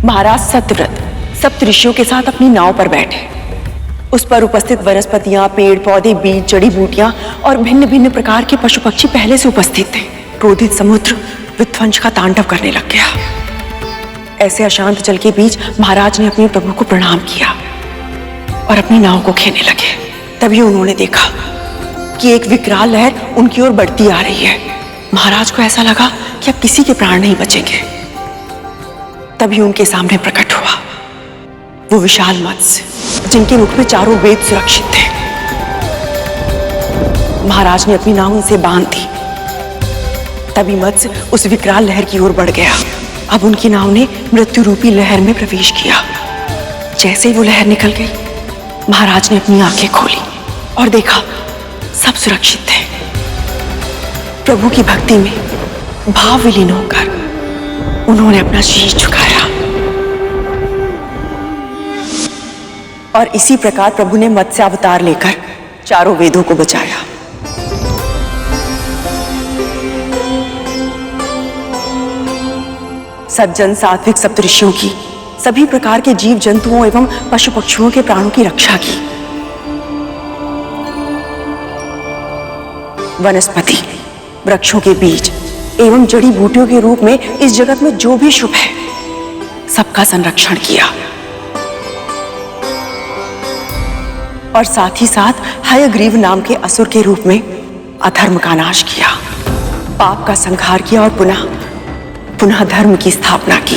महाराज सत्यव्रत सप्त ऋषियों के साथ अपनी नाव पर बैठे। उस पर उपस्थित वनस्पतियां, पेड़ पौधे, बीज, जड़ी बूटियां और भिन्न भिन्न प्रकार के पशु पक्षी पहले से उपस्थित थे। क्रोधित समुद्र विध्वंस का तांडव करने लग गया। ऐसे अशांत जल के बीच महाराज ने अपने प्रभु को प्रणाम किया और अपनी नाव को खेने लगे। तभी उन्होंने देखा कि एक विकराल लहर उनकी ओर बढ़ती आ रही है। महाराज को ऐसा लगा कि अब किसी के प्राण नहीं बचेंगे। तभी उनके सामने प्रकट हुआ वो विशाल मत्स्य, जिनके मुख में चारों वेद सुरक्षित थे। महाराज ने अपनी नाव उनसे बांध दी। तभी मत्स्य उस विकराल लहर की ओर बढ़ गया। अब उनकी नाव ने मृत्यु रूपी लहर में प्रवेश किया। जैसे ही वो लहर निकल गई, महाराज ने अपनी आंखें खोली और देखा सब सुरक्षित थे। प्रभु की भक्ति में भाव विलीन होकर उन्होंने अपना शीश झुकाया और इसी प्रकार प्रभु ने मत्स्य अवतार लेकर चारों वेदों को बचाया। सज्जन सात्विक सप्तऋषियों की, सभी प्रकार के जीव जंतुओं एवं पशु पक्षियों के प्राणों की रक्षा की। वनस्पति, वृक्षों के बीज एवं जड़ी बूटियों के रूप में इस जगत में जो भी शुभ है, सबका संरक्षण किया और साथ ही साथ हयग्रीव नाम के असुर के रूप में अधर्म का नाश किया, पाप का संहार किया और पुनः धर्म की स्थापना की।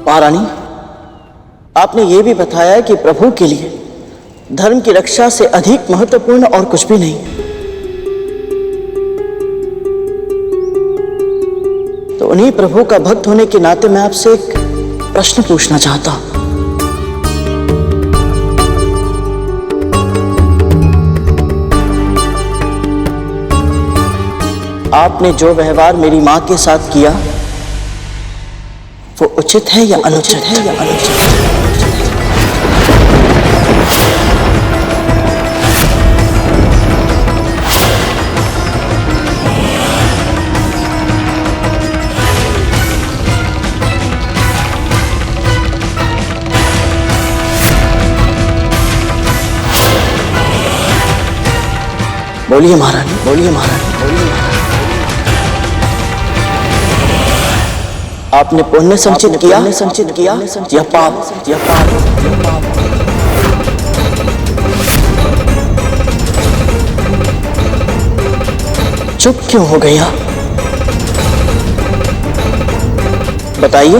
महारानी, आपने ये भी बताया कि प्रभु के लिए धर्म की रक्षा से अधिक महत्वपूर्ण और कुछ भी नहीं। तो उन्हीं प्रभु का भक्त होने के नाते मैं आपसे एक प्रश्न पूछना चाहता हूं। आपने जो व्यवहार मेरी मां के साथ किया वो उचित है या अनुचित है या अनुचित है? बोलिए महारानी, बोलिए महारानी, बोलिए महारानी। आपने पुण्य संचित किया या पाप? चुप क्यों हो गया? बताइए।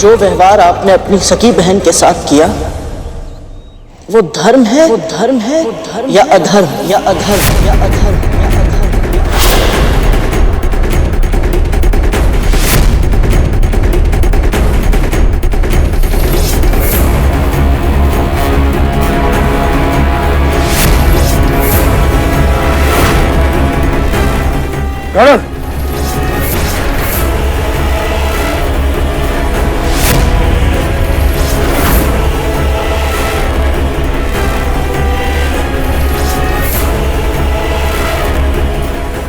जो व्यवहार आपने अपनी सगी बहन के साथ किया वो धर्म है या अधर्म या अधर्म या अधर्म? गौरव,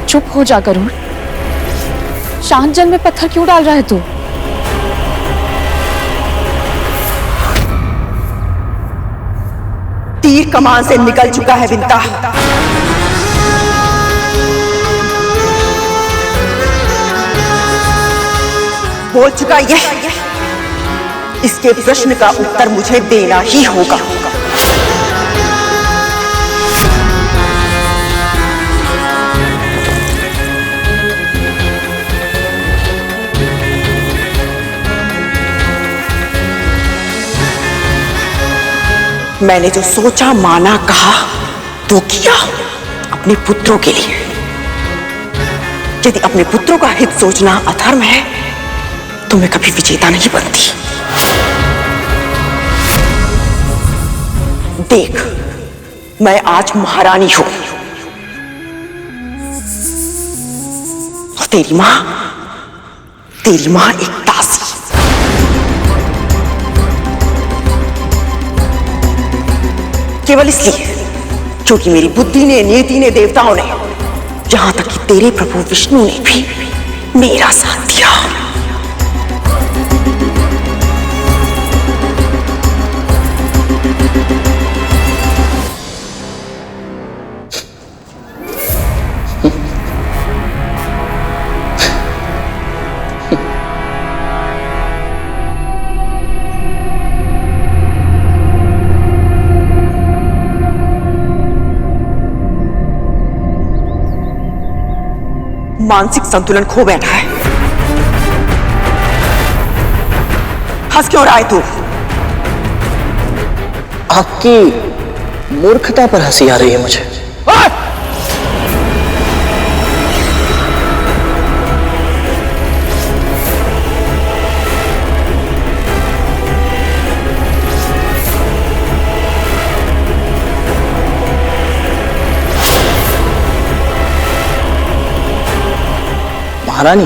चुप हो जा गरुड़। शांत जल में पत्थर क्यों डाल रहा है तू? तीर कमान से निकल चुका है विंता। बोल चुका यह, इसके प्रश्न का उत्तर मुझे देना ही होगा। मैंने जो सोचा, माना, कहा वो किया अपने पुत्रों के लिए। यदि अपने पुत्रों का हित सोचना अधर्म है तो मैं कभी विजेता नहीं बनती। देख, मैं आज महारानी हूं और तेरी मां एक दासी। केवल इसलिए क्योंकि मेरी बुद्धि ने, नीति ने, देवताओं ने, यहां तक कि तेरे प्रभु विष्णु ने भी मेरा साथ दिया। मानसिक संतुलन खो बैठा है। हंस क्यों रहा है तू? आपकी मूर्खता पर हंसी आ रही है मुझे। महारानी,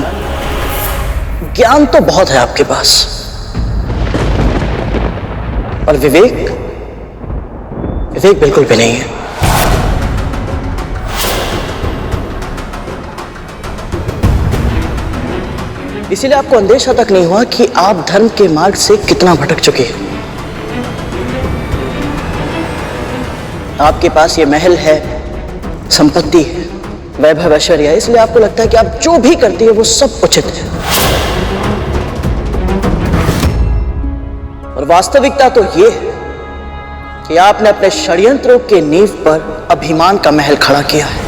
ज्ञान तो बहुत है आपके पास, पर विवेक बिल्कुल भी नहीं है। इसीलिए आपको अंदेशा तक नहीं हुआ कि आप धर्म के मार्ग से कितना भटक चुके हैं। आपके पास ये महल है, संपत्ति है, वैभव ऐश्वर्य, इसलिए आपको लगता है कि आप जो भी करती है वो सब उचित है। और वास्तविकता तो ये है कि आपने अपने षड्यंत्रों के नींव पर अभिमान का महल खड़ा किया है।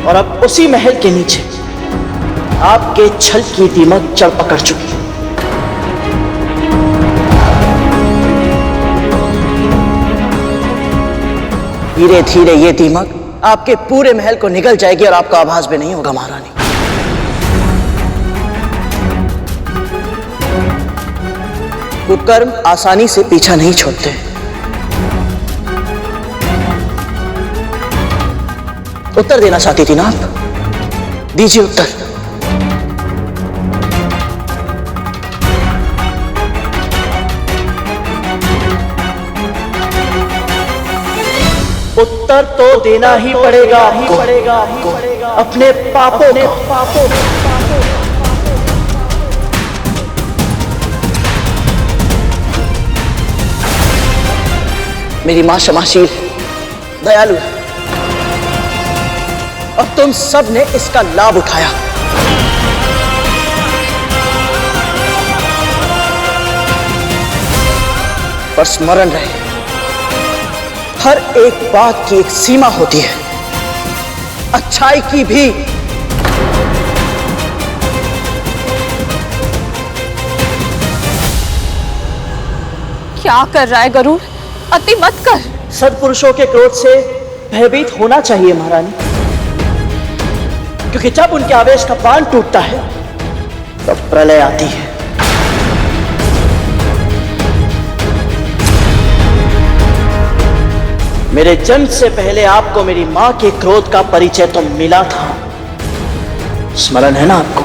और अब उसी महल के नीचे आपके छल की दीमक जड़ पकड़ चुकी है। धीरे धीरे ये दीमक आपके पूरे महल को निगल जाएगी और आपका आभास भी नहीं होगा महारानी। कुकर्म आसानी से पीछा नहीं छोड़ते। उत्तर देना चाहती थी ना आप? दीजिए उत्तर। उत्तर तो देना ही पड़ेगा अपने पापों को। मेरी मां क्षमाशील, दयालु है, और तुम सब ने इसका लाभ उठाया। पर स्मरण रहे, हर एक बात की एक सीमा होती है, अच्छाई की भी। क्या कर रहा है गरुड़? अति मत कर। सत्पुरुषों के क्रोध से भयभीत होना चाहिए महारानी, क्योंकि जब उनके आवेश का बांध टूटता है तब प्रलय आती है। मेरे जन्म से पहले आपको मेरी मां के क्रोध का परिचय तो मिला था, स्मरण है ना आपको?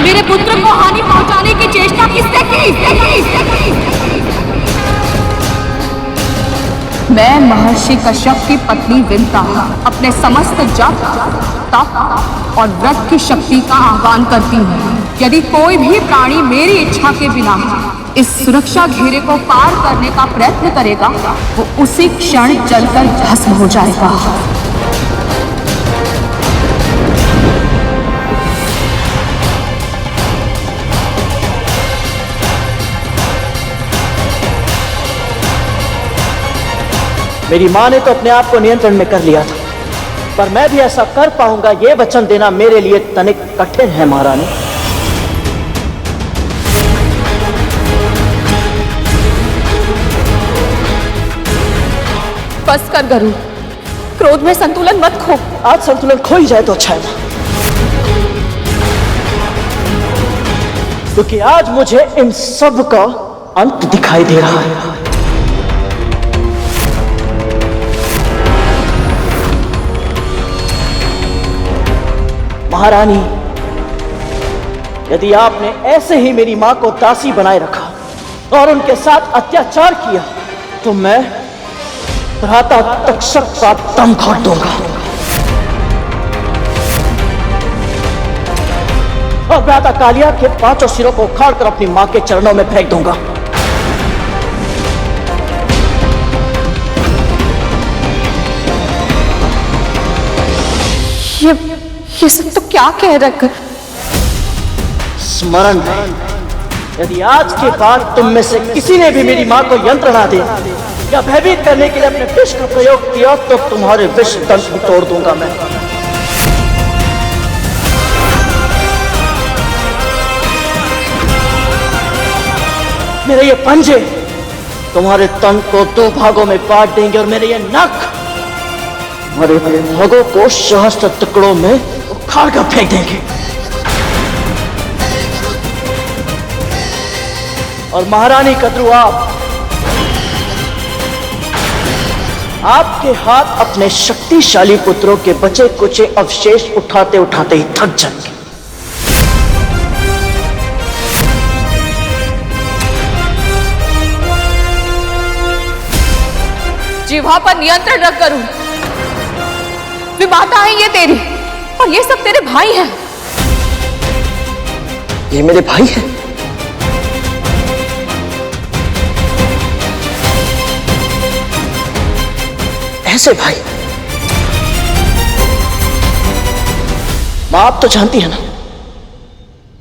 मेरे पुत्र को हानि पहुंचाने की चेष्टा किसने की? मैं महर्षि कश्यप की पत्नी विंता अपने समस्त जप, तप और व्रत की शक्ति का आह्वान करती हूँ। यदि कोई भी प्राणी मेरी इच्छा के बिना इस सुरक्षा घेरे को पार करने का प्रयत्न करेगा, वो उसी क्षण जलकर भस्म हो जाएगा। मेरी मां ने तो अपने आप को नियंत्रण में कर लिया था, पर मैं भी ऐसा कर पाऊंगा ये वचन देना मेरे लिए तनिक कठिन है महारानी। बस कर गरुड़, क्रोध में संतुलन मत खो। आज संतुलन खो ही जाए तो अच्छा है। क्योंकि आज मुझे इन सब का अंत दिखाई दे रहा है। महारानी, यदि आपने ऐसे ही मेरी मां को दासी बनाए रखा और उनके साथ अत्याचार किया तो मैं भ्राता तक्षक का दम घोट दूंगा और भ्राता कालिया के 5 सिरों को उखाड़कर अपनी मां के चरणों में फेंक दूंगा। ये सब तो क्या कह रखा? स्मरण है, यदि आज के बाद तुम में से किसी ने भी मेरी मां को यंत्र ना दे या भयभीत करने के लिए अपने विष का प्रयोग किया तो तुम्हारे विष दंत भी तोड़ दूंगा मैं। मेरे ये पंजे तुम्हारे तन को 2 भागों में बांट देंगे और मेरे ये नख तुम्हारे भागों को सहस्त्र टुकड़ों में उखाड़ कर फेंक देंगे। और महारानी कद्रू, आपके हाथ अपने शक्तिशाली पुत्रों के बचे कुचे अवशेष उठाते उठाते ही थक जाएंगे। जिह्वा पर नियंत्रण रख करूं। विमाता है ये तेरी और ये सब तेरे भाई हैं। ये मेरे भाई हैं? ऐसे भाई? मां आप तो जानती है ना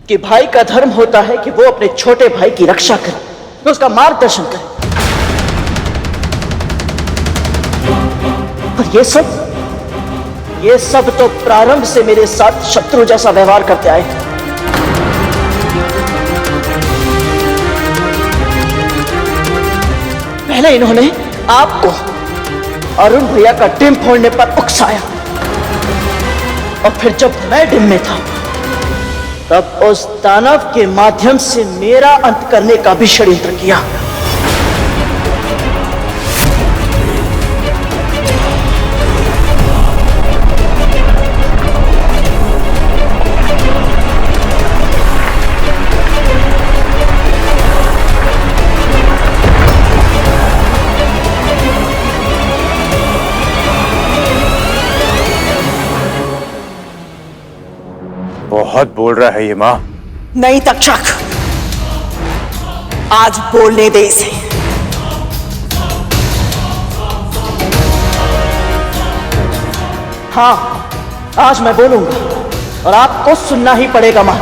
कि भाई का धर्म होता है कि वो अपने छोटे भाई की रक्षा करे, उसका मार्गदर्शन करे। पर ये सब तो प्रारंभ से मेरे साथ शत्रु जैसा व्यवहार करते आए। पहले इन्होंने आपको अरुण भैया का डिम फोड़ने पर उकसाया और फिर जब मैं डिम में था तब उस दानव के माध्यम से मेरा अंत करने का भी षड्यंत्र किया। बहुत बोल रहा है ये मां। नहीं तक्षक, आज बोलने दे इसे। हाँ, आज मैं बोलूंगा और आपको सुनना ही पड़ेगा। मां,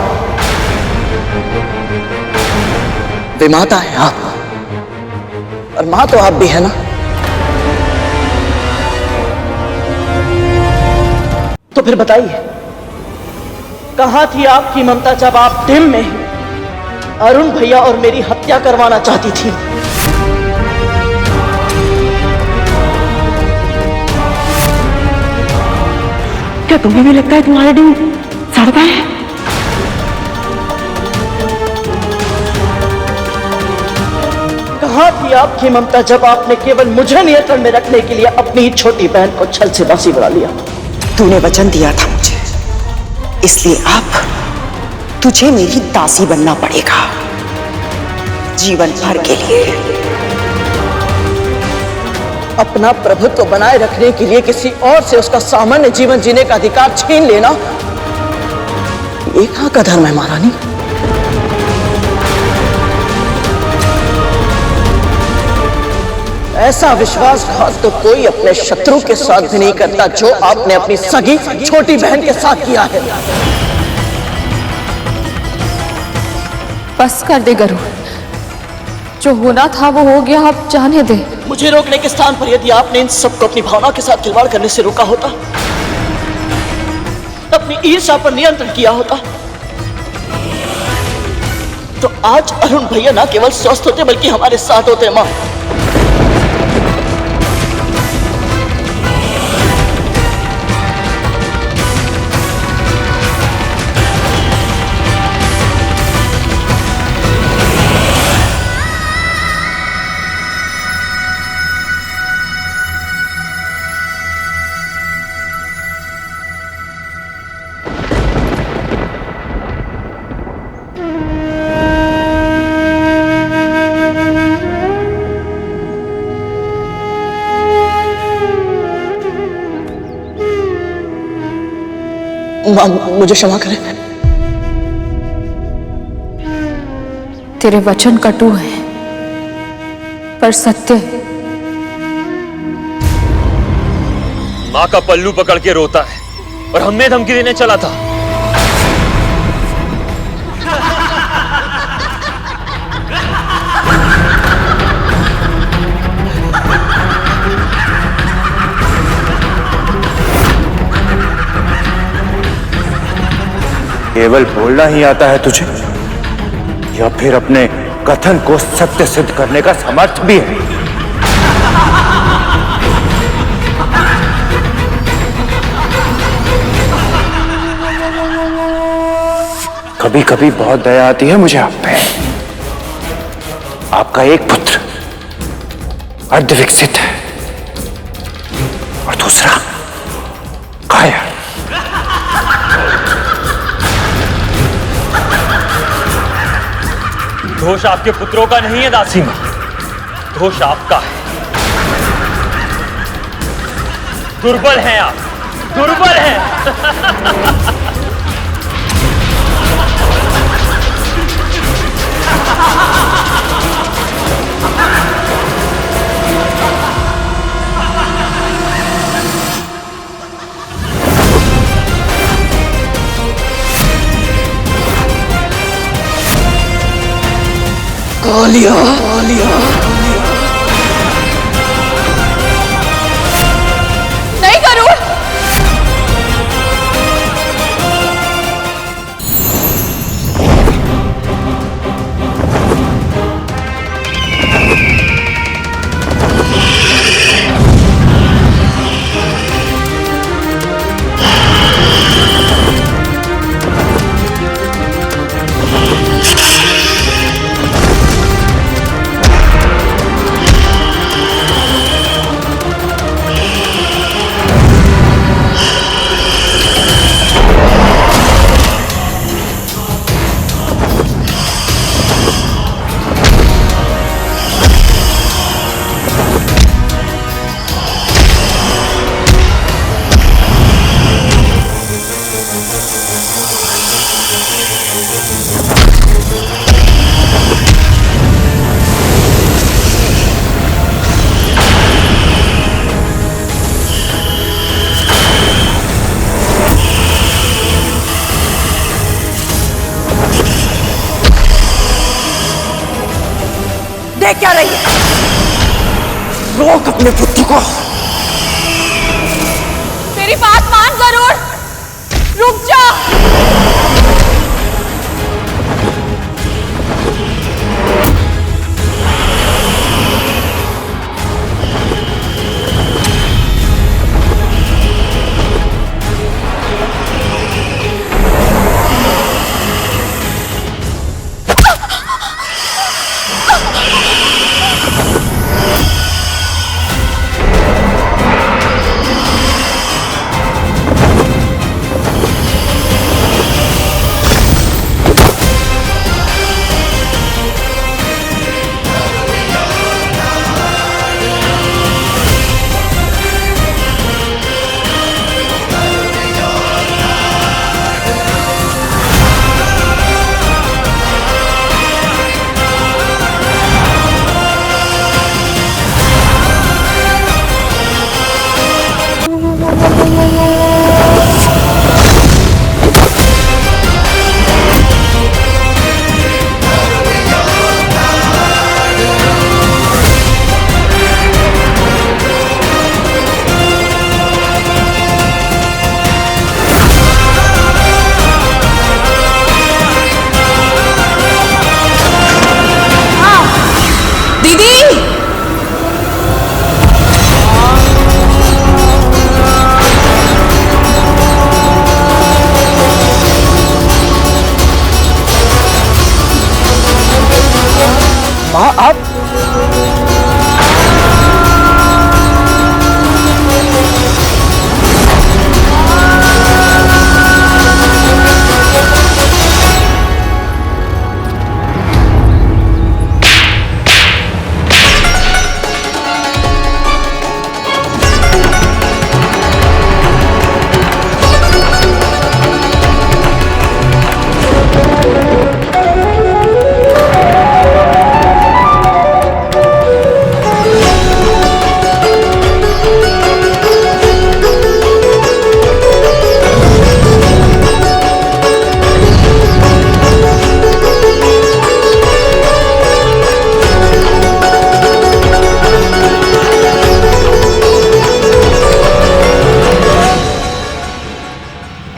विमाता है आप और मां तो आप भी है ना। तो फिर बताइए, कहां थी आपकी ममता जब आप डिम में अरुण भैया और मेरी हत्या करवाना चाहती थी? क्या तुम्हें भी लगता है तुम्हारा डिम सड़ता है? कहां थी आपकी ममता जब आपने केवल मुझे नियंत्रण में रखने के लिए अपनी ही छोटी बहन को छल से दासी बना लिया? तूने वचन दिया था मुझे, इसलिए अब तुझे मेरी दासी बनना पड़ेगा जीवन भर के लिए। अपना प्रभुत्व बनाए रखने के लिए किसी और से उसका सामान्य जीवन जीने का अधिकार छीन लेना ये कहां का धर्म है महारानी? ऐसा विश्वासघात तो कोई अपने शत्रु के साथ भी नहीं करता जो आपने अपनी सगी छोटी बहन के साथ किया है। बस कर दे गरुड़, जो होना था वो हो गया, अब जाने दे। मुझे रोकने के स्थान पर यदि आपने इन सबको अपनी भावना के साथ खिलवाड़ करने से रोका होता, अपनी ईर्ष्या पर नियंत्रण किया होता, तो आज अरुण भैया न केवल स्वस्थ होते बल्कि हमारे साथ होते। मां, माँ मुझे क्षमा करें। तेरे वचन कटु हैं पर सत्य है। माँ का पल्लू पकड़ के रोता है और हमें धमकी देने चला था। केवल बोलना ही आता है तुझे या फिर अपने कथन को सत्य सिद्ध करने का समर्थ भी है? कभी कभी बहुत दया आती है मुझे आप पे। आपका एक पुत्र अर्ध विकसित है और दूसरा कायर। दोष आपके पुत्रों का नहीं है दासी मां, दोष आपका है। दुर्बल हैं आप, दुर्बल हैं। कालिया, कालिया। नहीं गरुड़, देख क्या रही है? रोक अपने पुत्र को। मेरी बात मान गरुड़, रुक जा। माँ आप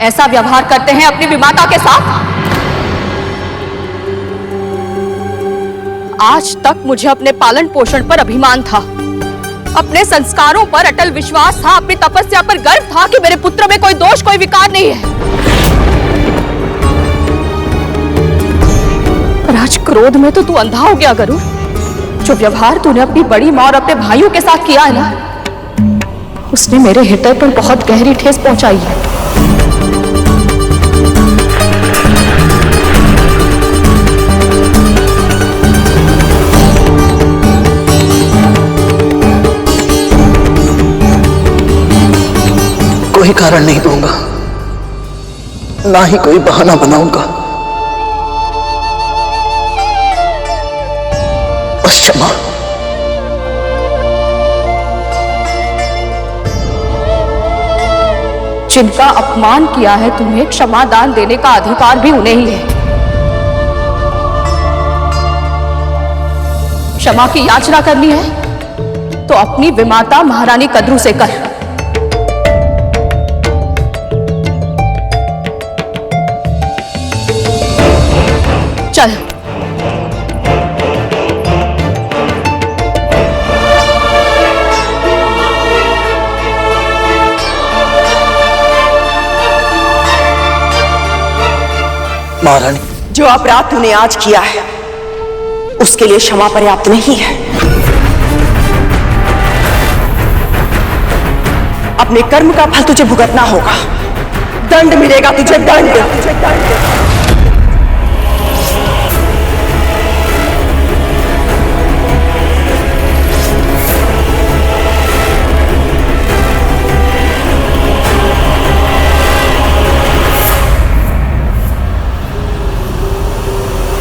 ऐसा व्यवहार करते हैं अपनी विमाता के साथ? आज तक मुझे अपने पालन पोषण पर अभिमान था, अपने संस्कारों पर अटल विश्वास था, अपनी तपस्या पर गर्व था कि मेरे पुत्र में कोई दोष, कोई विकार नहीं है। पर आज क्रोध में तो तू अंधा हो गया गरुड़। जो व्यवहार तूने अपनी बड़ी मां और अपने भाइयों के साथ किया है ना, उसने मेरे हृदय पर बहुत गहरी ठेस पहुंचाई है। कोई कारण नहीं दूंगा, ना ही कोई बहाना बनाऊंगा। बस क्षमा। जिनका अपमान किया है तुम्हें, क्षमा दान देने का अधिकार भी उन्हें ही है। क्षमा की याचना करनी है तो अपनी विमाता महारानी कद्रू से कर। चल। महारानी, जो अपराध तूने आज किया है उसके लिए क्षमा पर्याप्त नहीं है। अपने कर्म का फल तुझे भुगतना होगा। दंड मिलेगा तुझे, दंड।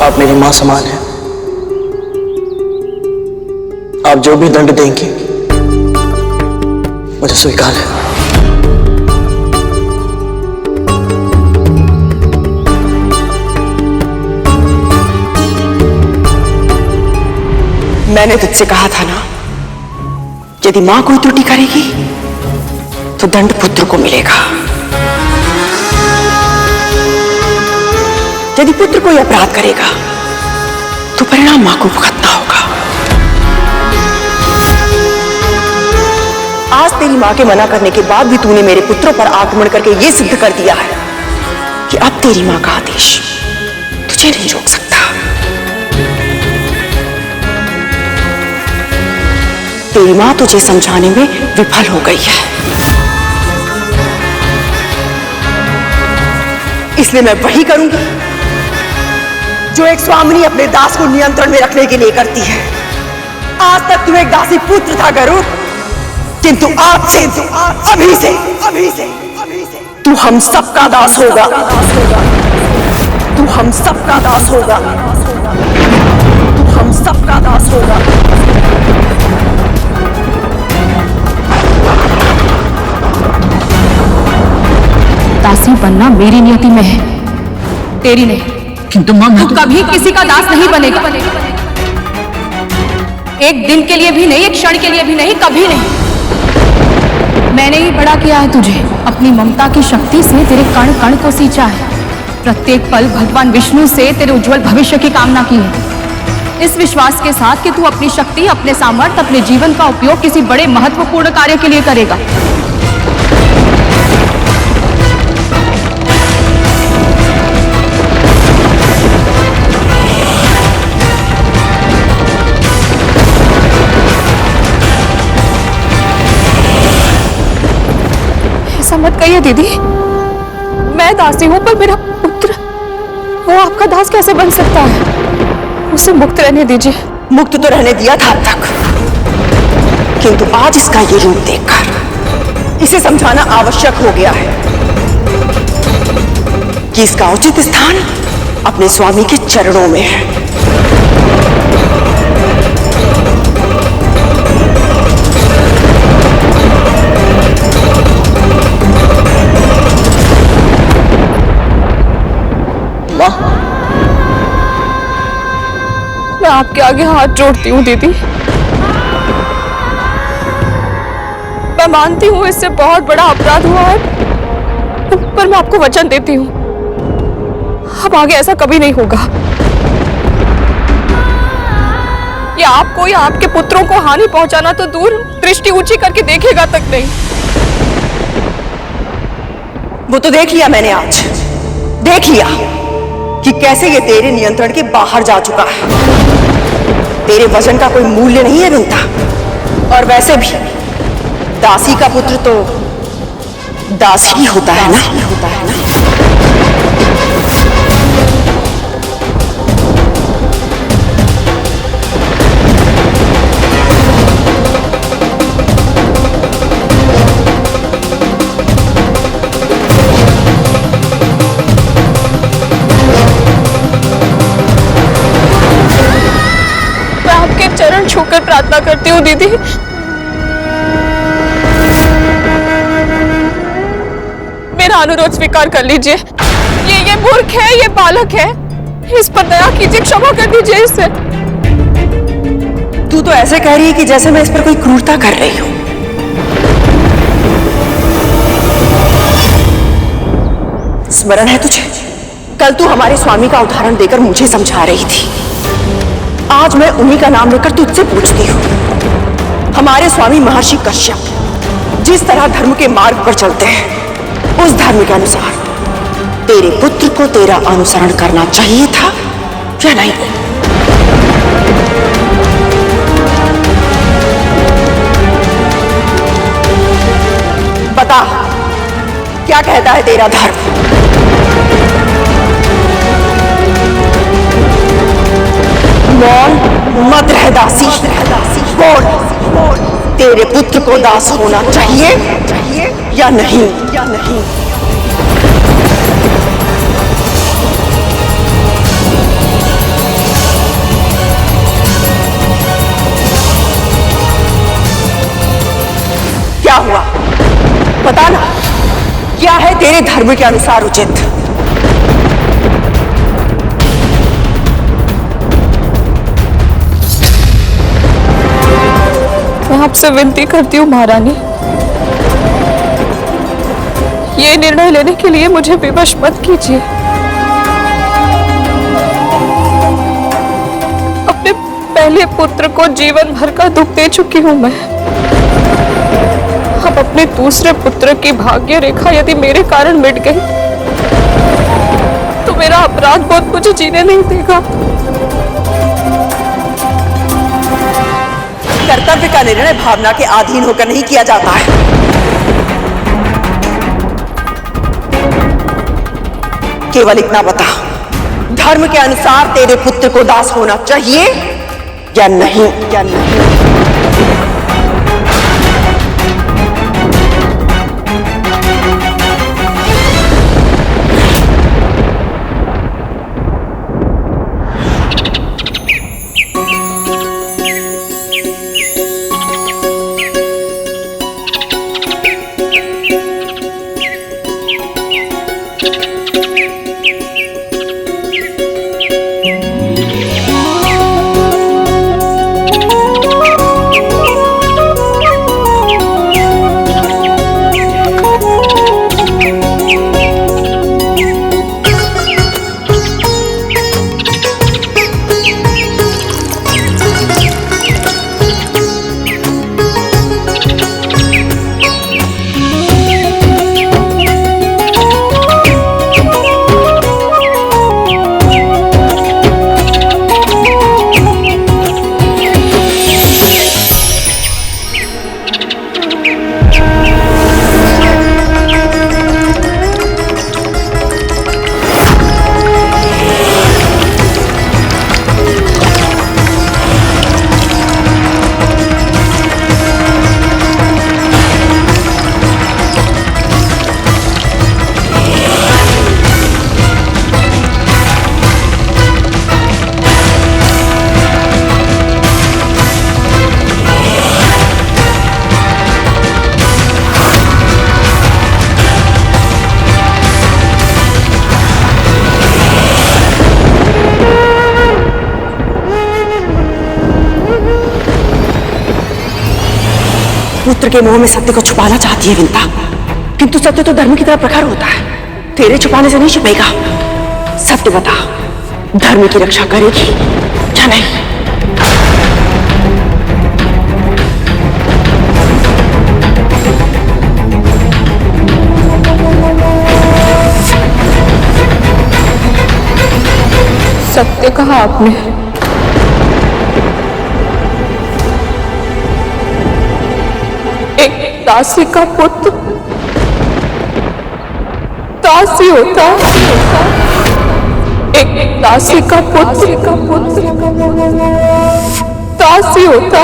आप मेरी मां समान हैं। आप जो भी दंड देंगी मुझे स्वीकार है। मैंने तुझसे कहा था ना, यदि मां कोई त्रुटि करेगी तो दंड पुत्र को मिलेगा। यदि पुत्र कोई अपराध करेगा तो परिणाम मां को भुगतना होगा। आज तेरी मां के मना करने के बाद भी तूने मेरे पुत्रों पर आक्रमण करके यह सिद्ध कर दिया है कि अब तेरी मां का आदेश तुझे नहीं रोक सकता। तेरी मां तुझे समझाने में विफल हो गई है, इसलिए मैं वही करूंगी जो एक स्वामिनी अपने दास को नियंत्रण में रखने के लिए करती है। आज तक तू एक दासी पुत्र था गरुड़, किंतु आज से, अभी से तू हम सबका दास होगा। तू हम सबका दास होगा। तू हम सबका दास होगा। दासी बनना मेरी नियति में है, तेरी नहीं। किंतु मां, तू कभी किसी का दास नहीं बनेगा। एक दिन के लिए भी नहीं, एक क्षण के लिए भी नहीं, कभी नहीं। मैंने ही बड़ा किया है तुझे, अपनी ममता की शक्ति से तेरे कण कण को सींचा है। प्रत्येक पल भगवान विष्णु से तेरे उज्जवल भविष्य की कामना की है, इस विश्वास के साथ कि तू अपनी शक्ति, अपने सामर्थ्य, अपने जीवन का उपयोग किसी बड़े महत्वपूर्ण कार्य के लिए करेगा। ऐसा मत कहिए दीदी, मैं दासी हूं, पर मेरा पुत्र वो आपका दास कैसे बन सकता है? उसे मुक्त रहने दीजिए। मुक्त तो रहने दिया था अब तक, किंतु आज इसका ये रूप देखकर इसे समझाना आवश्यक हो गया है कि इसका उचित स्थान अपने स्वामी के चरणों में है। मैं आपके आगे हाथ जोड़ती हूँ दीदी। मैं मानती हूँ इससे बहुत बड़ा अपराध हुआ है, पर मैं आपको वचन देती हूँ, अब आगे ऐसा कभी नहीं होगा। या आपको या आपके पुत्रों को हानि पहुंचाना तो दूर, दृष्टि ऊंची करके देखेगा तक नहीं। वो तो देख लिया मैंने, आज देख लिया कि कैसे ये तेरे नियंत्रण के बाहर जा चुका है। तेरे वजन का कोई मूल्य नहीं है विंता, और वैसे भी दासी का पुत्र तो दास ही होता है ना। मैं आपके चरण छूकर प्रार्थना करती हूँ दीदी, मेरा अनुरोध स्वीकार कर लीजिए। ये मूर्ख है, ये बालक है, इस पर दया कीजिए, क्षमा कर दीजिए इसे। तू तो ऐसे कह रही है कि जैसे मैं इस पर कोई क्रूरता कर रही हूं। स्मरण है तुझे, कल तू हमारे स्वामी का उदाहरण देकर मुझे समझा रही थी। आज मैं उन्हीं का नाम लेकर तुझसे पूछती हूं। हमारे स्वामी महर्षि कश्यप जिस तरह धर्म के मार्ग पर चलते हैं, उस धर्म के अनुसार तेरे पुत्र को तेरा अनुसरण करना चाहिए था या नहीं? बता, क्या कहता है तेरा धर्म? मौन मत रह दासी, बोल, तेरे पुत्र को दास होना चाहिए या नहीं? क्या हुआ, बता ना, क्या है तेरे धर्म के अनुसार उचित? मैं आपसे विनती करती हूँ महारानी, ये निर्णय लेने के लिए मुझे विवश मत कीजिए। अपने पहले पुत्र को जीवन भर का दुख दे चुकी हूँ मैं। अब अपने दूसरे पुत्र की भाग्य रेखा यदि मेरे कारण मिट गई तो मेरा अपराध बोध मुझे जीने नहीं देगा। कर्तव्य का निर्णय भावना के अधीन होकर नहीं किया जाता है। केवल इतना बता, धर्म के अनुसार तेरे पुत्र को दास होना चाहिए या नहीं? पुत्र के मुंह में सत्य को छुपाना चाहती है विंता, किंतु सत्य तो धर्म की तरह प्रखर होता है, तेरे छुपाने से नहीं छुपेगा। सत्य बता, धर्म की रक्षा करेगी या नहीं? सत्य कहा आपने। एक दासी का पुत्र दासी होता, एक दासी का पुत्र दासी होता।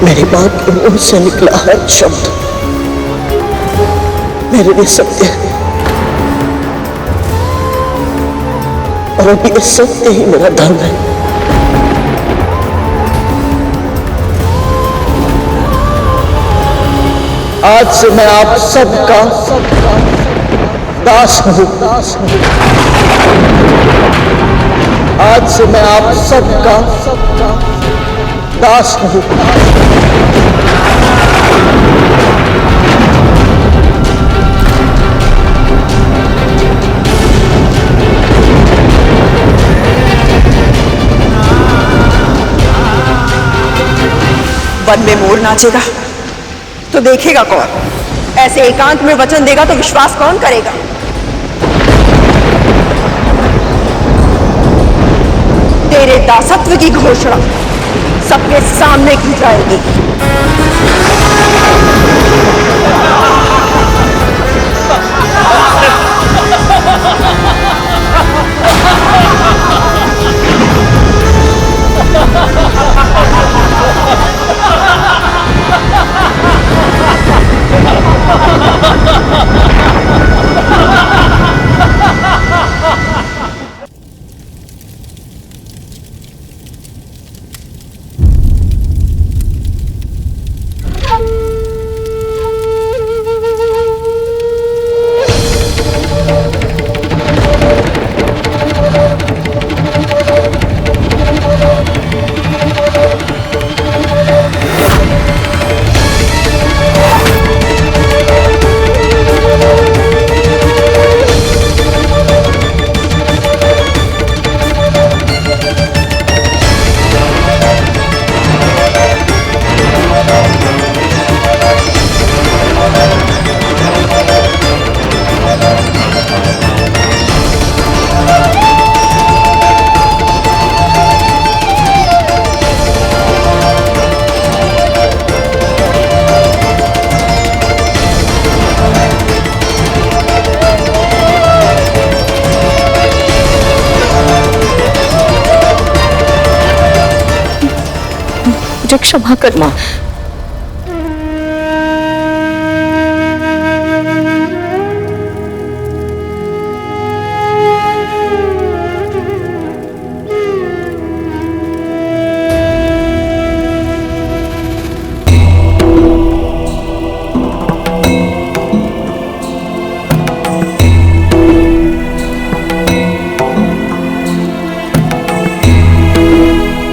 मेरी मां के मुंह से निकला हर शब्द मेरे लिए सत्य है, और अभी ये सत्य ही मेरा धर्म है। आज से मैं आप सबका दास हूं। आज से मैं आप सबका दास हूं। वन में मोर नाचेगा तो देखेगा कौन? ऐसे एकांत में वचन देगा तो विश्वास कौन करेगा? तेरे दासत्व की घोषणा सबके सामने की जाएगी। क्षमा कर मां।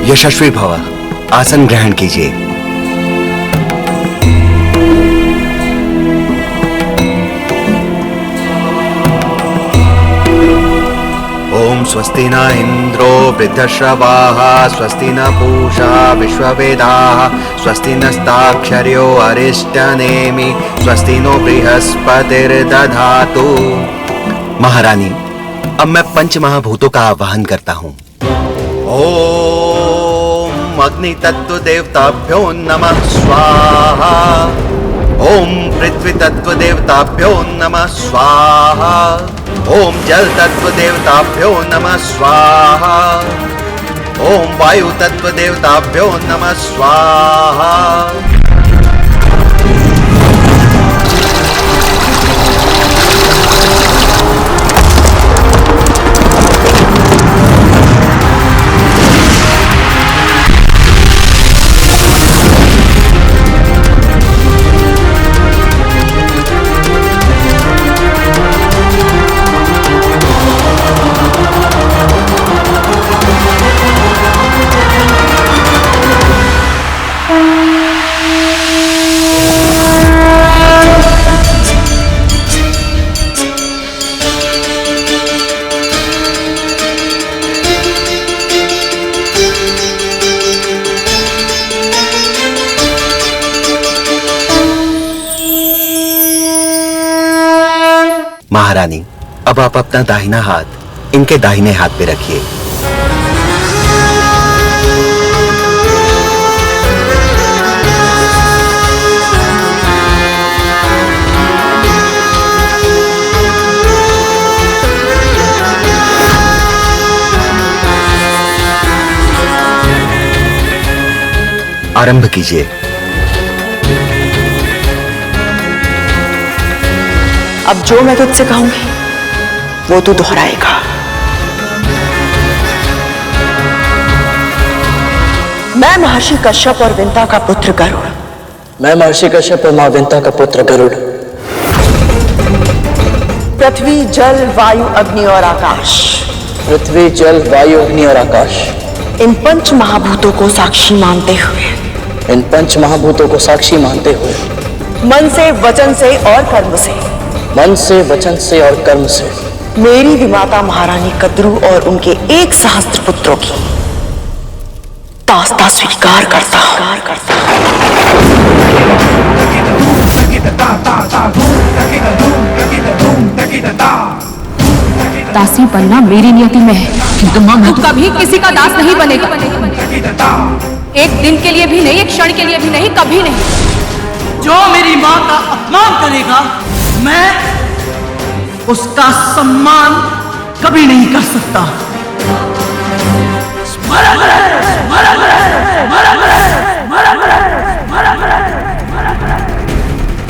यशस्वी भव, आसन ग्रहण कीजिए। ओम स्वस्ति न इंद्रो वृद्धश्रवाः, स्वस्ति न पूषा विश्ववेदाः, स्वस्ति नस्ताक्षर्यो अरिष्टनेमि, स्वस्ति नो बृहस्पतिर्दधातु। महारानी, अब मैं पंच महाभूतों का आवाहन करता हूँ। ओम अग्नि तत्व देवताभ्यो नमः स्वाहा। ओम पृथ्वी तत्व देवताभ्यो नमः स्वाहा। ओम जल तत्व देवताभ्यो नमः स्वाहा। ओम वायु तत्व देवताभ्यो नमः स्वाहा। महारानी, अब आप अपना दाहिना हाथ इनके दाहिने हाथ पे रखिए। आरंभ कीजिए। अब जो मैं तुझसे कहूंगी वो तू दोहराएगा। मैं महर्षि कश्यप और विंता का पुत्र गरुड़। मैं महर्षि कश्यप और मां विंता का पुत्र गरुड़। पृथ्वी, जल, वायु, अग्नि और आकाश। पृथ्वी, जल, वायु, अग्नि और आकाश। इन पंच महाभूतों को साक्षी मानते हुए। इन पंच महाभूतों को साक्षी मानते हुए। मन से, वचन से और कर्म से। मन से, वचन से और कर्म से। मेरी विमाता महारानी कद्रू और उनके 1 सहस्त्र पुत्रों की दास्ता स्वीकार करता हूं। दासी बनना मेरी नियति में है, किंतु तू कभी किसी का दास नहीं बनेगा। एक दिन के लिए भी नहीं, एक क्षण के लिए भी नहीं, कभी नहीं। जो मेरी मां का अपमान करेगा, मैं उसका सम्मान कभी नहीं कर सकता।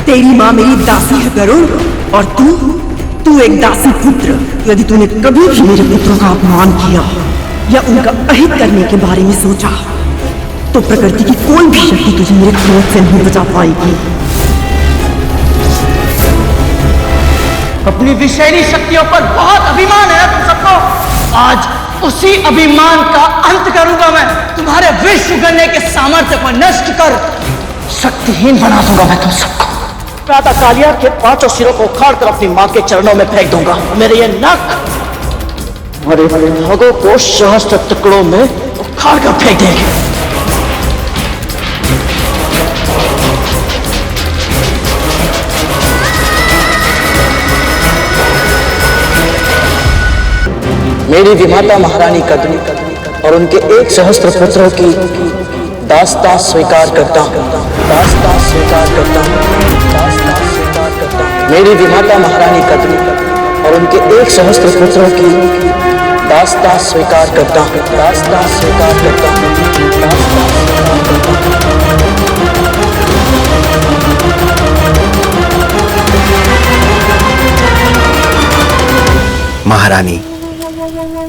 तेरी मां मेरी दासी है गरुड़, और तू एक दासी पुत्र। यदि तूने कभी भी मेरे पुत्रों का अपमान किया या उनका अहित करने के बारे में सोचा, तो प्रकृति की कोई भी शक्ति तुझे मेरे क्रोध से नहीं बचा पाएगी। अपनी विषैली शक्तियों पर बहुत अभिमान है तुम सबको। आज उसी अभिमान का अंत करूंगा मैं। तुम्हारे विष उगलने के सामर्थ्य को नष्ट कर शक्तिहीन बना दूंगा मैं तुम सबको। प्रातः कालिया के 5 सिरों को उखाड़ कर अपनी मां के चरणों में फेंक दूंगा। मेरे ये नख और भागों को सहस्त्र टुकड़ों में उखाड़ कर फेंक देंगे। मेरी विमाता महारानी कद्रू और उनके 1 सहस्त्र पुत्रों की दास्ता स्वीकार करता हूँ। दास्ता स्वीकार करता हूँ। दास्ता स्वीकार करता हूँ। मेरी विमाता महारानी कद्रू और उनके 1 सहस्त्र पुत्रों की दास्ता स्वीकार करता हूँ। दास्ता स्वीकार करता हूँ। दास्ता स्वीकार करता हूँ। महारानी,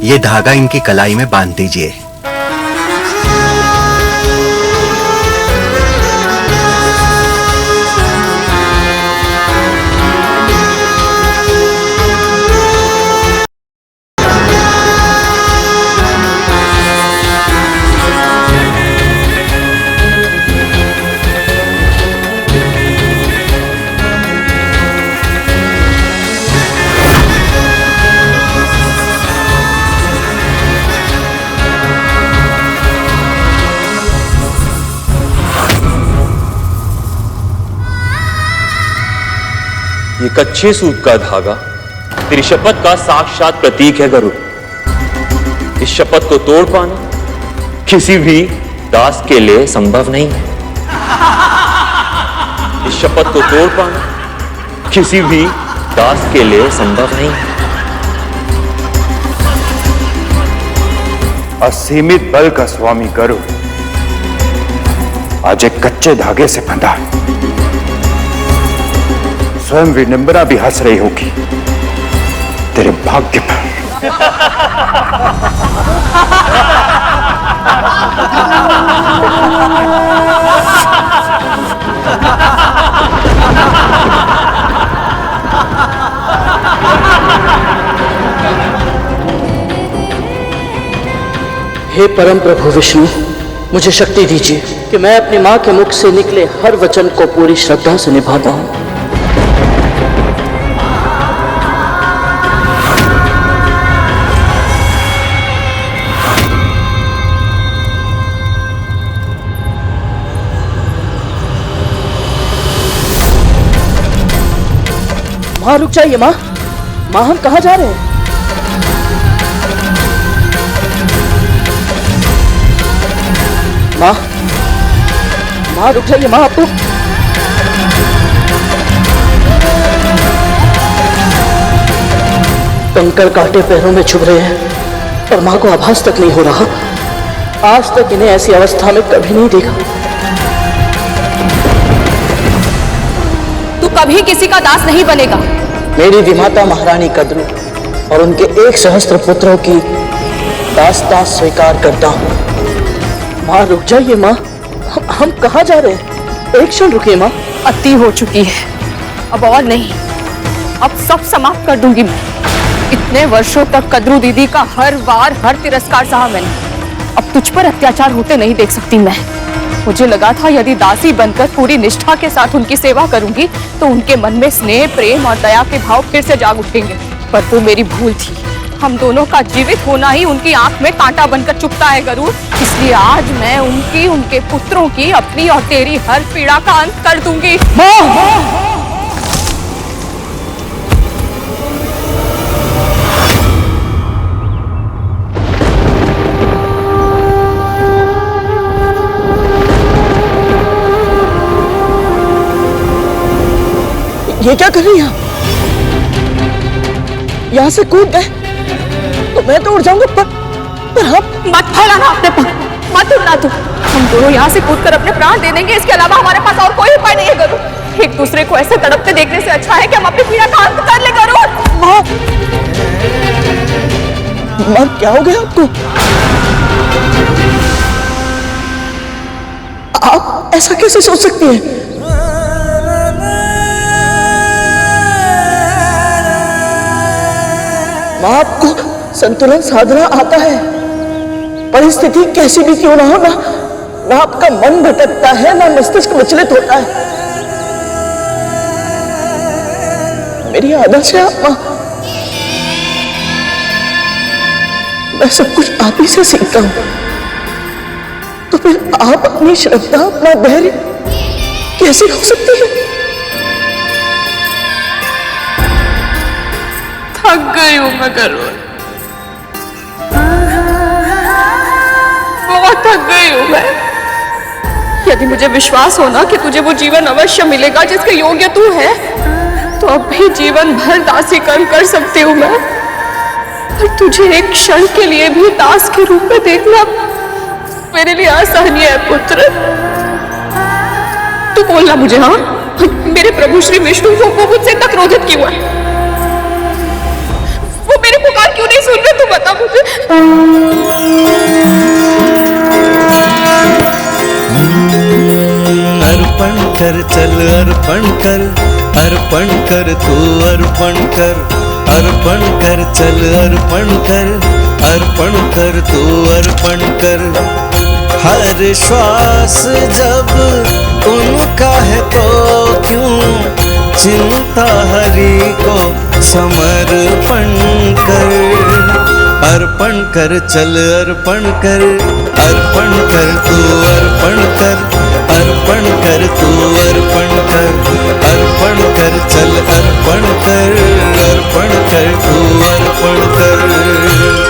ये धागा इनकी कलाई में बांध दीजिए। ये कच्चे सूत का धागा तेरी शपथ का साक्षात प्रतीक है गरुड़। इस शपथ को तोड़ पाना किसी भी दास के लिए संभव नहीं है। इस शपथ को तोड़ पाना किसी भी दास के लिए संभव नहीं है। असीमित बल का स्वामी गरुड़ आज एक कच्चे धागे से बंधा है। स्वयं विडंबना भी हंस रही होगी तेरे भाग्य पर। हे परम प्रभु विष्णु, मुझे शक्ति दीजिए कि मैं अपनी मां के मुख से निकले हर वचन को पूरी श्रद्धा से निभा पाऊं। मां रुक जाइए मां, माँ हम कहाँ जा रहे हैं? माँ माँ रुक जाइए, माँ आपको कंकड़ कांटे पैरों में चुभ रहे हैं और माँ को आभास तक नहीं हो रहा। आज तक इन्हें ऐसी अवस्था में कभी नहीं देखा। तू कभी किसी का दास नहीं बनेगा। मेरी विमाता महारानी कद्रू और उनके 1 सहस्त्र पुत्रों की दास्ता स्वीकार करता हूँ। माँ रुक जाइए माँ, हम कहाँ जा रहे हैं? एक क्षण रुकिए माँ। अति हो चुकी है, अब और नहीं। अब सब समाप्त कर दूंगी मैं। इतने वर्षों तक कद्रू दीदी का हर बार हर तिरस्कार सहा मैंने। अब तुझ पर अत्याचार होते नहीं देख सकती मैं। मुझे लगा था यदि दासी बनकर पूरी निष्ठा के साथ उनकी सेवा करूंगी तो उनके मन में स्नेह, प्रेम और दया के भाव फिर से जाग उठेंगे, पर वो मेरी भूल थी। हम दोनों का जीवित होना ही उनकी आंख में कांटा बनकर चुभता है गरुड़। इसलिए आज मैं उनकी, उनके पुत्रों की, अपनी और तेरी हर पीड़ा का अंत कर दूंगी। ये क्या कर रही हैं आप? यहाँ से कूद गए तो मैं तो उड़ जाऊंगा, पर आप मत फैलाना अपने पर, मत उड़ना तू। हम दोनों यहाँ से कूदकर अपने प्राण दे देंगे, इसके अलावा हमारे पास और कोई उपाय नहीं है गरुड़। एक दूसरे को ऐसे तड़पते देखने से अच्छा है कि हम अपनी पीड़ा का अंत कर ले गरुड़। माँ क्या हो गया आपको? आप ऐसा कैसे सोच सकती हैं? माँ आपको संतुलन साधना आता है। परिस्थिति कैसी भी क्यों ना हो, ना आपका मन भटकता है, ना मस्तिष्क विचलित होता है। मेरी आदत है आप माँ, मैं सब कुछ आप ही से सीखता हूं। तो फिर आप अपनी श्रद्धा, अपना धैर्य कैसे हो सकती है? थक गई हूं मैं गरुड़, बहुत थक गई हूं मैं। यदि मुझे विश्वास हो ना कि तुझे वो जीवन अवश्य मिलेगा जिसके योग्य तू है, तो अब भी जीवन भर दासी कर्म कर सकती हूँ मैं। पर तुझे एक क्षण के लिए भी दास के रूप में देखना मेरे लिए असहनीय है पुत्र। तू बोलना मुझे, हाँ, मेरे प्रभु श्री विष्णु वो मुझसे इतना क्रोधित क्यों है? वो मेरी पुकार क्यों नहीं सुन रहे? तू बता मुझे। अर्पण कर, चल अर्पण कर, अर्पण कर तू अर्पण कर, अर्पण कर, चल अर्पण कर, अर्पण कर तू अर्पण कर। हर श्वास जब उनका है तो क्यों चिंता हरि को समर्पण कर। अर्पण कर, चल अर्पण कर, अर्पण कर तू अर्पण कर, अर्पण कर तू अर्पण कर, अर्पण कर, चल अर्पण कर, अर्पण कर तू अर्पण कर।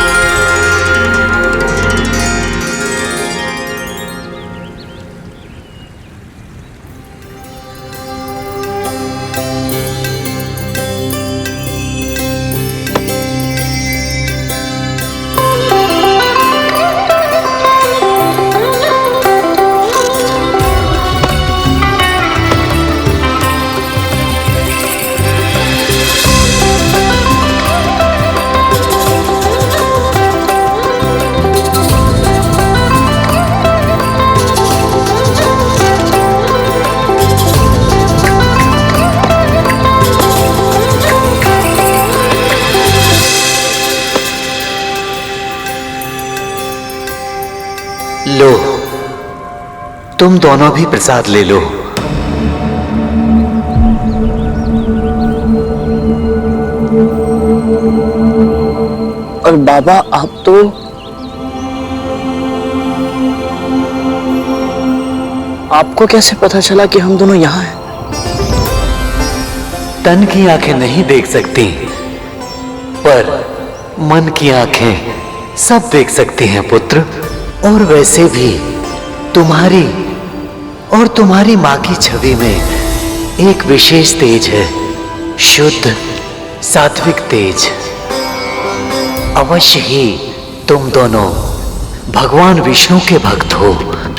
लो, तुम दोनों भी प्रसाद ले लो। और बाबा आप तो आपको कैसे पता चला कि हम दोनों यहाँ हैं? तन की आंखें नहीं देख सकती, पर मन की आंखें सब देख सकती हैं पुत्र। और वैसे भी तुम्हारी और तुम्हारी मां की छवि में एक विशेष तेज है, शुद्ध सात्विक तेज। अवश्य ही तुम दोनों भगवान विष्णु के भक्त हो,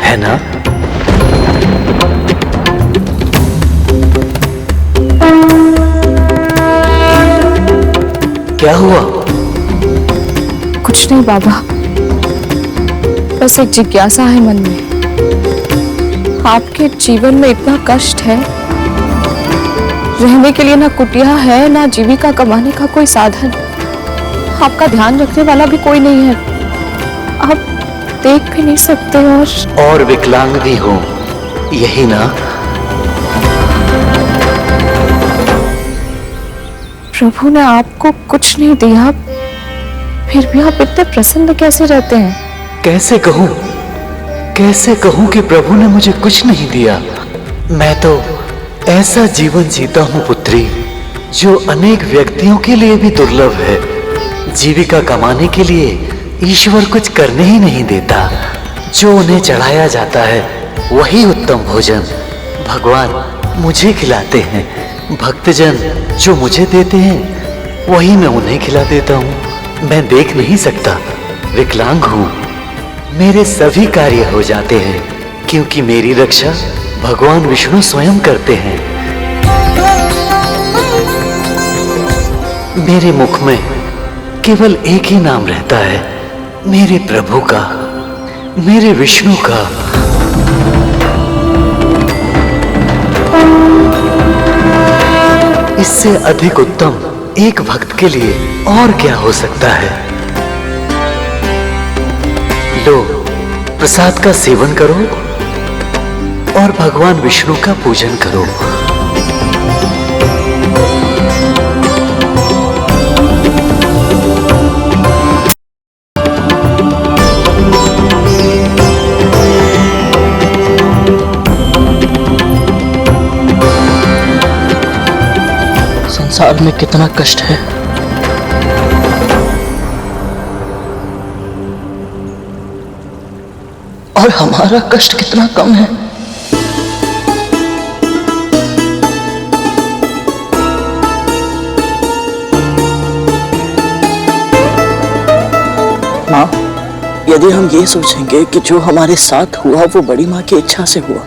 है ना? क्या हुआ? कुछ नहीं बाबा, बस एक जिज्ञासा है मन में। आपके जीवन में इतना कष्ट है, रहने के लिए ना कुटिया है, ना जीविका कमाने का कोई साधन, आपका ध्यान रखने वाला भी कोई नहीं है, आप देख भी नहीं सकते और विकलांग भी हो, यही ना? प्रभु ने आपको कुछ नहीं दिया, फिर भी आप इतने प्रसन्न कैसे रहते हैं? कैसे कहूं कि प्रभु ने मुझे कुछ नहीं दिया। मैं तो ऐसा जीवन जीता हूं पुत्री, जो अनेक व्यक्तियों के लिए भी दुर्लभ है। जीविका कमाने के लिए ईश्वर कुछ करने ही नहीं देता, जो उन्हें चढ़ाया जाता है वही उत्तम भोजन भगवान मुझे खिलाते हैं। भक्तजन जो मुझे देते हैं वही मैं उन्हें खिला देता हूँ। मैं देख नहीं सकता, विकलांग हूँ, मेरे सभी कार्य हो जाते हैं क्योंकि मेरी रक्षा भगवान विष्णु स्वयं करते हैं। मेरे मुख में केवल एक ही नाम रहता है, मेरे प्रभु का, मेरे विष्णु का। इससे अधिक उत्तम एक भक्त के लिए और क्या हो सकता है? लो, प्रसाद का सेवन करो और भगवान विष्णु का पूजन करो। संसार में कितना कष्ट है, और हमारा कष्ट कितना कम है। माँ, यदि हम ये सोचेंगे कि जो हमारे साथ हुआ वो बड़ी माँ की इच्छा से हुआ,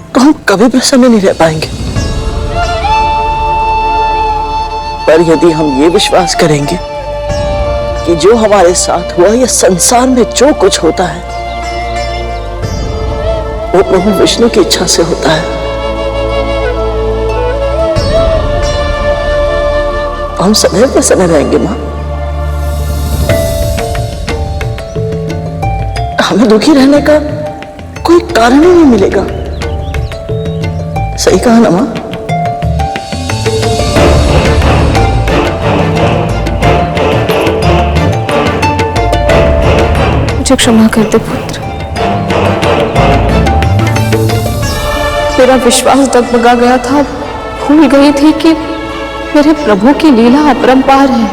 तो हम कभी प्रसन्न नहीं रह पाएंगे। पर यदि हम ये विश्वास करेंगे कि जो हमारे साथ हुआ, यह संसार में जो कुछ होता है वो प्रभु विष्णु की इच्छा से होता है, तो हम सदैव प्रसन्न रहेंगे। मां, हमें दुखी रहने का कोई कारण ही नहीं मिलेगा। सही कहा ना मां? मुझे क्षमा कर दे पुत्र, मेरा विश्वास डगमगा गया था, भूल गई थी कि मेरे प्रभु की लीला अपरंपार है।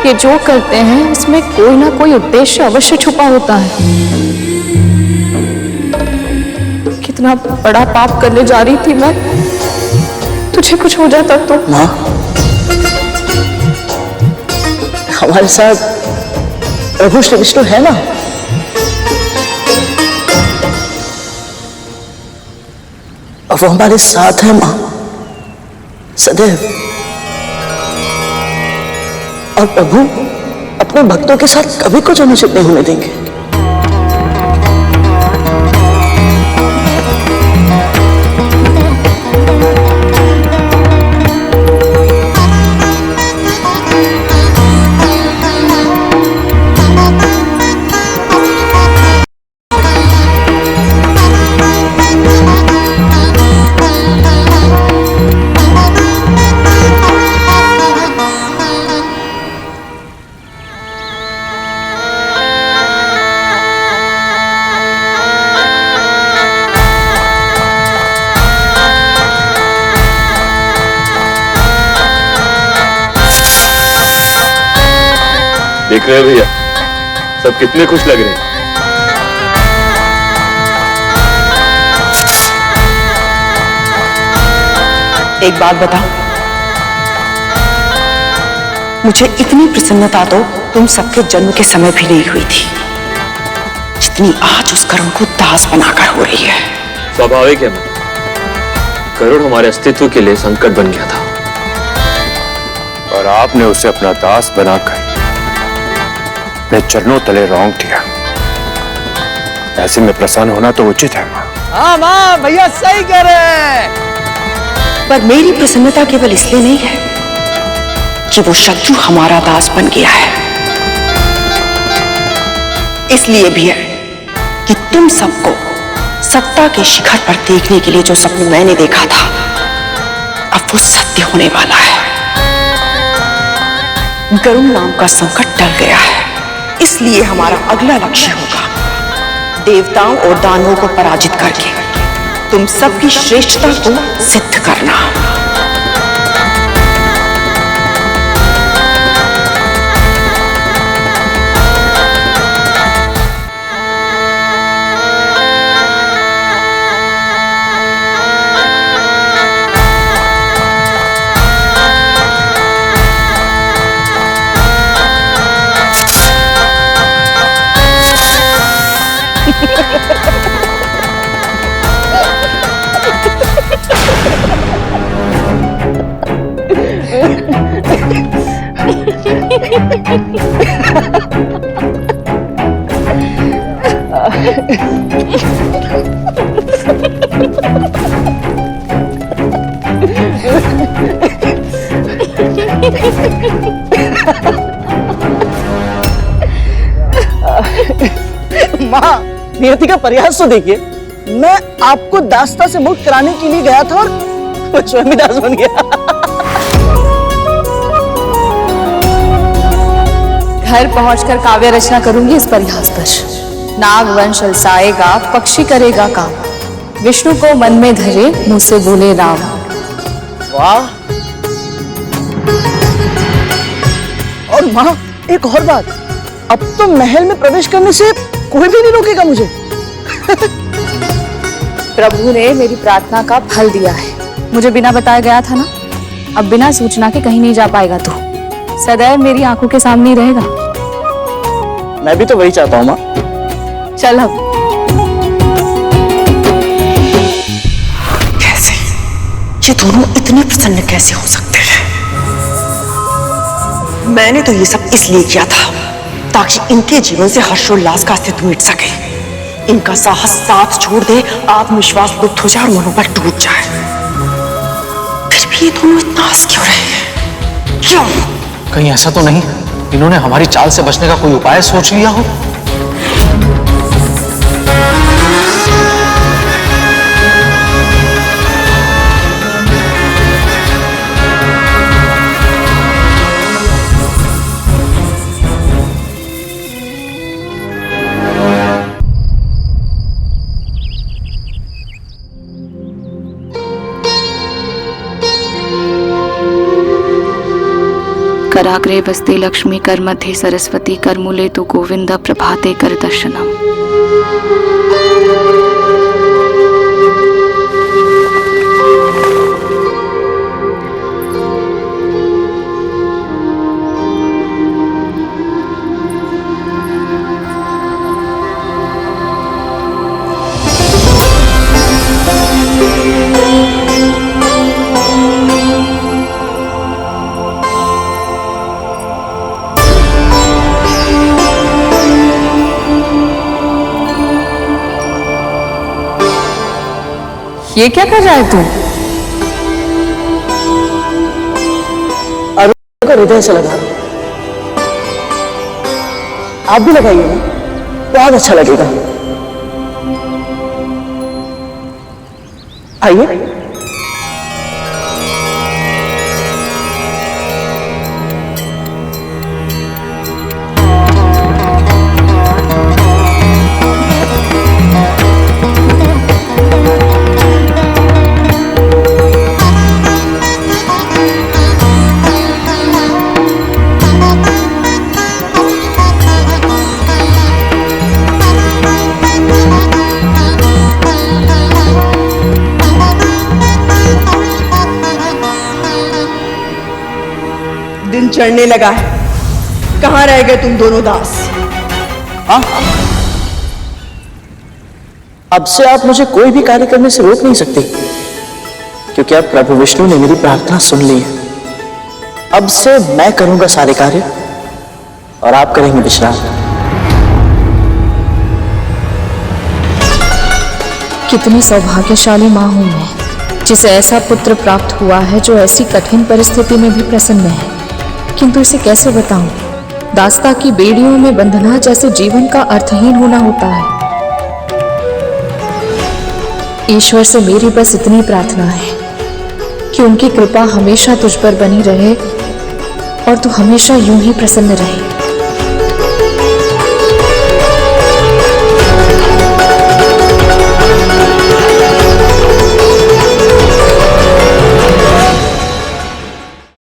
ये जो करते हैं उसमें कोई ना कोई उद्देश्य अवश्य छुपा होता है। कितना बड़ा पाप करने जा रही थी मैं, तुझे कुछ हो जाता तो। मां, हमारे साथ प्रभु श्री विष्णु है ना? और वो हमारे साथ है मां, सदैव। और प्रभु अपने भक्तों के साथ कभी कुछ अनुचित नहीं होने देंगे। दिख रहे हैं भैया, सब कितने खुश लग रहे हैं। एक बात बताओ, मुझे इतनी प्रसन्नता तो तुम सबके जन्म के समय भी नहीं हुई थी जितनी आज उस करुण को दास बनाकर हो रही है। स्वाभाविक है मां, करुण हमारे अस्तित्व के लिए संकट बन गया था और आपने उसे अपना दास बनाकर अपने चरणों तले रौंद दिया। ऐसे में प्रसन्न होना तो उचित है मां। हाँ माँ, भैया सही कह रहे हैं। पर मेरी प्रसन्नता केवल इसलिए नहीं है कि वो शत्रु हमारा दास बन गया है, इसलिए भी है कि तुम सबको सत्ता के शिखर पर देखने के लिए जो सपना मैंने देखा था अब वो सत्य होने वाला है। गरुण नाम का संकट टल गया है, इसलिए हमारा अगला लक्ष्य होगा देवताओं और दानवों को पराजित करके तुम सबकी श्रेष्ठता को सिद्ध करना। माँ, नियति का प्रयास तो देखिए। मैं आपको दासता से मुक्त कराने के लिए गया था और वो स्वयं ही दास बन गया। घर पहुंचकर काव्य रचना करूंगी इस परिहास पर। नाग वंश अलसाएगा, पक्षी करेगा काम, विष्णु को मन में धरे, मुंह से बोले राम। वाह। और माँ, एक और बात, अब तो महल में प्रवेश करने से कोई भी नहीं रोकेगा मुझे। प्रभु ने मेरी प्रार्थना का फल दिया है। मुझे बिना बताया गया था ना, अब बिना सूचना के कहीं नहीं जा पाएगा तू। सदैव मेरी आंखों के सामने ही रहेगा। मैं भी तो वही चाहता हूँ माँ। चल अब। कैसे ये दोनों इतने प्रसन्न कैसे हो सकते हैं? मैंने तो ये सब इसलिए किया था ताकि इनके जीवन से हर्षोल्लास का अस्तित्व मिट सके, इनका साहस साथ छोड़ दे, आत्मविश्वास लुप्त हो जाए और मनोबल टूट जाए। फिर भी ये दोनों इतना हंस क्यों रहे हैं? क्यों? कहीं ऐसा तो नहीं इन्होंने हमारी चाल से बचने का कोई उपाय सोच लिया हो? कराग्रे वस्ते लक्ष्मी कर मध्ये सरस्वती कर मूले तु गोविंद प्रभाते कर दर्शनम। ये क्या कर रहा है तू? अरुण को हृदय से लगा। आप भी लगाइए ना, बहुत अच्छा लगेगा। आइए। जड़ने लगा है। कहाँ रह गए तुम दोनों दास? हाँ, अब से आप मुझे कोई भी कार्य करने से रोक नहीं सकते, क्योंकि अब प्रभु विष्णु ने मेरी प्रार्थना सुन ली है। अब से मैं करूंगा सारे कार्य और आप करेंगे विश्राम। कितनी सौभाग्यशाली माँ हूं मैं, जिसे ऐसा पुत्र प्राप्त हुआ है जो ऐसी कठिन परिस्थिति में भी प्रसन्न है। किंतु इसे कैसे बताऊं? दास्ता की बेड़ियों में बंधना जैसे जीवन का अर्थहीन होना होता है। ईश्वर से मेरी बस इतनी प्रार्थना है कि उनकी कृपा हमेशा तुझ पर बनी रहे और तू हमेशा यूं ही प्रसन्न रहे।